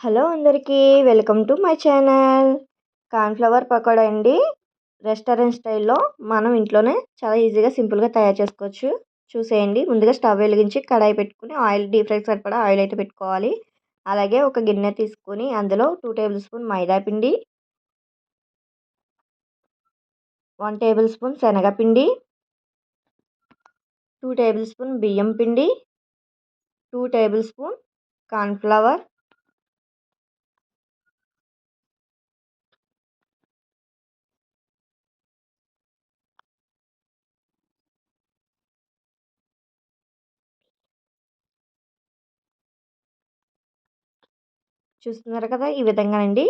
Hello అందరికీ welcome to my channel. Cornflour pakoda అండి. Restaurant స్టైల్‌లో మనం ఇంట్లోనే చాలా ఈజీగా సింపుల్‌గా తయారు చేసుకోవచ్చు. చూసేయండి. ముందుగా స్టవ్ వెలిగించి కడాయి పెట్టుకొని డీప్ ఫ్రైకి సరిపడా ఆయిల్ అయితే పెట్టుకోవాలి. అలాగే ఒక గిన్నె తీసుకొని అందులో 2 టేబుల్ స్పూన్ మైదా పిండి, 1 టేబుల్ స్పూన్ శనగపిండి, 2 టేబుల్ స్పూన్ బియ్యం పిండి, 2 టేబుల్ స్పూన్ కార్న్‌ఫ్లవర్, చూస్తున్నారు కదా ఈ విధంగానండి.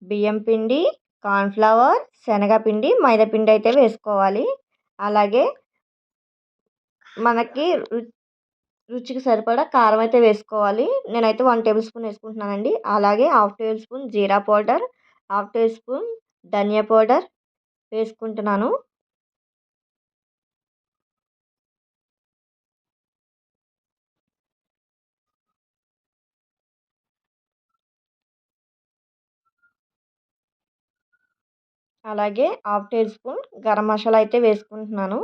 బియ్యం పిండి, కార్న్‌ఫ్లవర్, శనగపిండి, మైదా పిండి అయితే వేసుకోవాలి. అలాగే మనకి రుచికి సరిపడా కారం అయితే వేసుకోవాలి. నేనైతే 1 టేబుల్ స్పూన్ వేసుకుంటున్నానండి. అలాగే హాఫ్ టేబుల్ స్పూన్ జీరా పౌడర్, హాఫ్ టేబుల్ స్పూన్ ధనియా పౌడర్ వేసుకుంటున్నాను. అలాగే half table spoon garam masala అయితే వేసుకుంటున్నాను.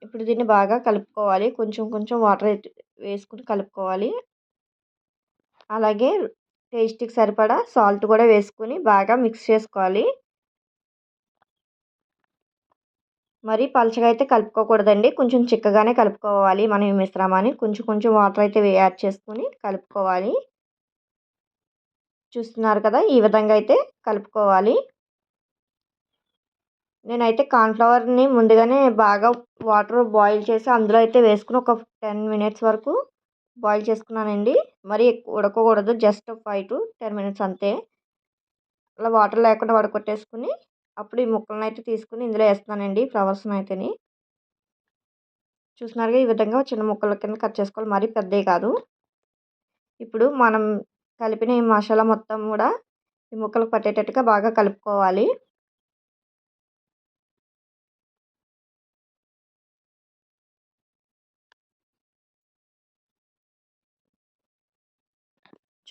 ఇప్పుడు దీన్ని బాగా కలుపుకోవాలి. కొంచెం కొంచెం వాటర్ అయితే వేసుకొని కలుపుకోవాలి. అలాగే టేస్ట్‌కి సరిపడా సాల్ట్ కూడా వేసుకొని బాగా మిక్స్ చేసుకోవాలి. మరీ పలచగా అయితే కలుపుకోకూడదండి. కొంచెం చిక్కగానే కలుపుకోవాలి మనం ఈ మిశ్రమాన్ని. కొంచెం కొంచెం వాటర్ అయితే యాడ్ చేసుకొని కలుపుకోవాలి. చూస్తున్నారు కదా! ఈ విధంగా అయితే కలుపుకోవాలి. నేనైతే కార్న్‌ఫ్లవర్‌ని ముందుగానే బాగా వాటర్ బాయిల్ చేసి అందులో అయితే వేసుకొని ఒక 10 మినిట్స్ వరకు బాయిల్ చేసుకున్నానండి. మరీ ఎక్కువ ఉడకకూడదు. జస్ట్ 5-10 మినిట్స్ అంతే. అలా వాటర్ లేకుండా వడకట్టేసుకొని అప్పుడు ఈ ముక్కలనైతే తీసుకొని ఇందులో ఏస్తున్నానండి ఫ్లవర్స్‌నైతేని. చూస్తున్నారుగా ఈ విధంగా చిన్న ముక్కల కింద కట్ చేసుకోవాలి. మరీ పెద్దయి కాదు. ఇప్పుడు మనం కలిపిన ఈ మసాలా మొత్తం కూడా ఈ ముక్కలకు పట్టేటట్టుగా బాగా కలుపుకోవాలి.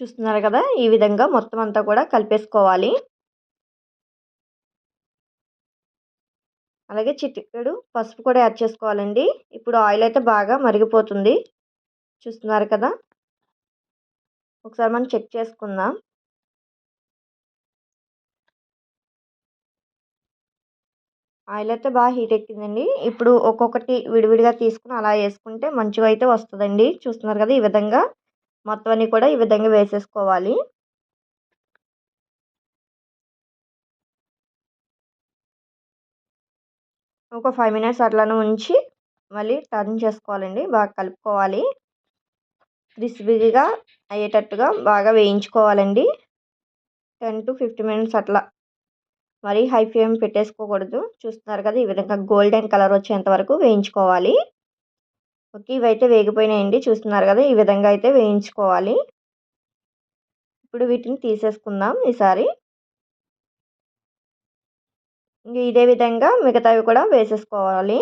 చూస్తున్నారు కదా! ఈ విధంగా మొత్తం అంతా కూడా కలిపేసుకోవాలి. అలాగే చిటికెడు పసుపు కూడా యాడ్ చేసుకోవాలండి. ఇప్పుడు ఆయిల్ అయితే బాగా మరిగిపోతుంది. చూస్తున్నారు కదా! ఒకసారి మనం చెక్ చేసుకుందాం. ఆయిల్ అయితే బాగా హీట్ ఎక్కిందండి. ఇప్పుడు ఒక్కొక్కటి విడివిడిగా తీసుకొని అలా వేసుకుంటే మంచిగా అయితే వస్తదండి. చూస్తున్నారు కదా! ఈ విధంగా మొత్తం అన్నీ కూడా ఈ విధంగా వేసేసుకోవాలి. ఒక 5 మినిట్స్ అట్లనే ఉంచి మళ్ళీ టర్న్ చేసుకోవాలండి. బాగా కలుపుకోవాలి. క్రిస్పీగా అయ్యేటట్టుగా బాగా వేయించుకోవాలండి. 10-15 మినిట్స్ అట్లా. మరీ హై ఫ్లేమ్ పెట్టేసుకోకూడదు. చూస్తున్నారు కదా! ఈ విధంగా గోల్డెన్ కలర్ వచ్చేంత వరకు వేయించుకోవాలి. ఓకే. ఇవైతే వేగిపోయినాయండి. చూస్తున్నారు కదా! ఈ విధంగా అయితే వేయించుకోవాలి. ఇప్పుడు వీటిని తీసేసుకుందాం ఈసారి. ఇదే విధంగా మిగతావి కూడా వేసేసుకోవాలి.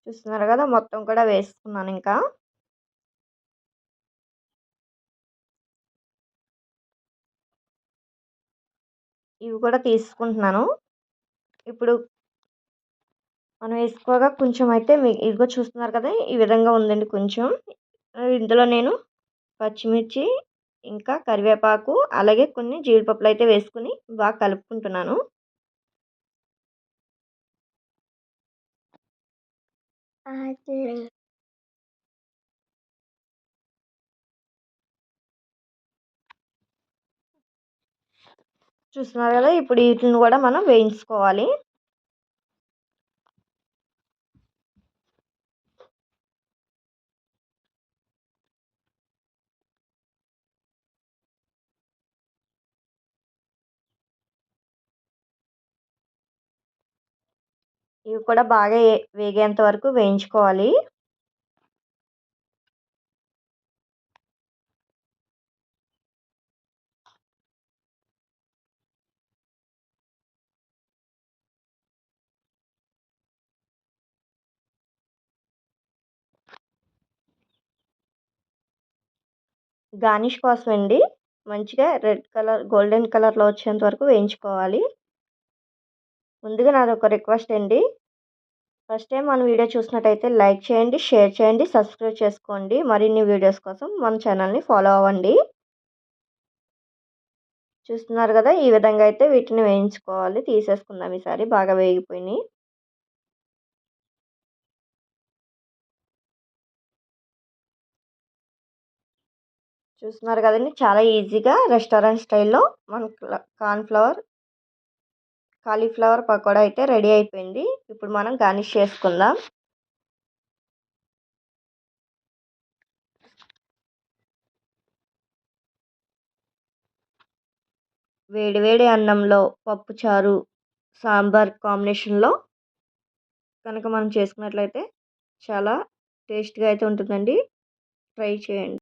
చూస్తున్నారు కదా! మొత్తం కూడా వేసుకున్నానింకా. ఇవి కూడా తీసుకుంటున్నాను. ఇప్పుడు మనం వేసుకోగా కొంచెం అయితే ఇదిగో చూస్తున్నారు కదా! ఈ విధంగా ఉందండి కొంచెం. ఇందులో నేను పచ్చిమిర్చి, ఇంకా కరివేపాకు, అలాగే కొన్ని జీడిపప్పులైతే వేసుకొని బాగా కలుపుకుంటున్నాను. చూస్తున్నారు కదా! ఇప్పుడు వీటిని కూడా మనం వేయించుకోవాలి. ఇవి కూడా బాగా వేగేంత వరకు వేయించుకోవాలి. గార్నిష్ కోసం అండి. మంచిగా రెడ్ కలర్, గోల్డెన్ కలర్‌లో వచ్చేంత వరకు వేయించుకోవాలి. ముందుగా నాదొక రిక్వెస్ట్ అండి. ఫస్ట్ టైం మన వీడియో చూసినట్టయితే లైక్ చేయండి, షేర్ చేయండి, సబ్స్క్రైబ్ చేసుకోండి. మరిన్ని వీడియోస్ కోసం మన ఛానల్‌ని ఫాలో అవ్వండి. చూస్తున్నారు కదా! ఈ విధంగా అయితే వీటిని వేయించుకోవాలి. తీసేసుకుందాం ఈసారి బాగా వేగిపోయినాయి. చూస్తున్నారు కదండీ! చాలా ఈజీగా రెస్టారెంట్ స్టైల్‌లో మన కాలీఫ్లవర్ పకోడా అయితే రెడీ అయిపోయింది. ఇప్పుడు మనం గార్నిష్ చేసుకుందాం. వేడి వేడి అన్నంలో పప్పుచారు, సాంబార్ కాంబినేషన్‌లో కనుక మనం చేసుకున్నట్లయితే చాలా టేస్ట్‌గా అయితే ఉంటుందండి. ట్రై చేయండి.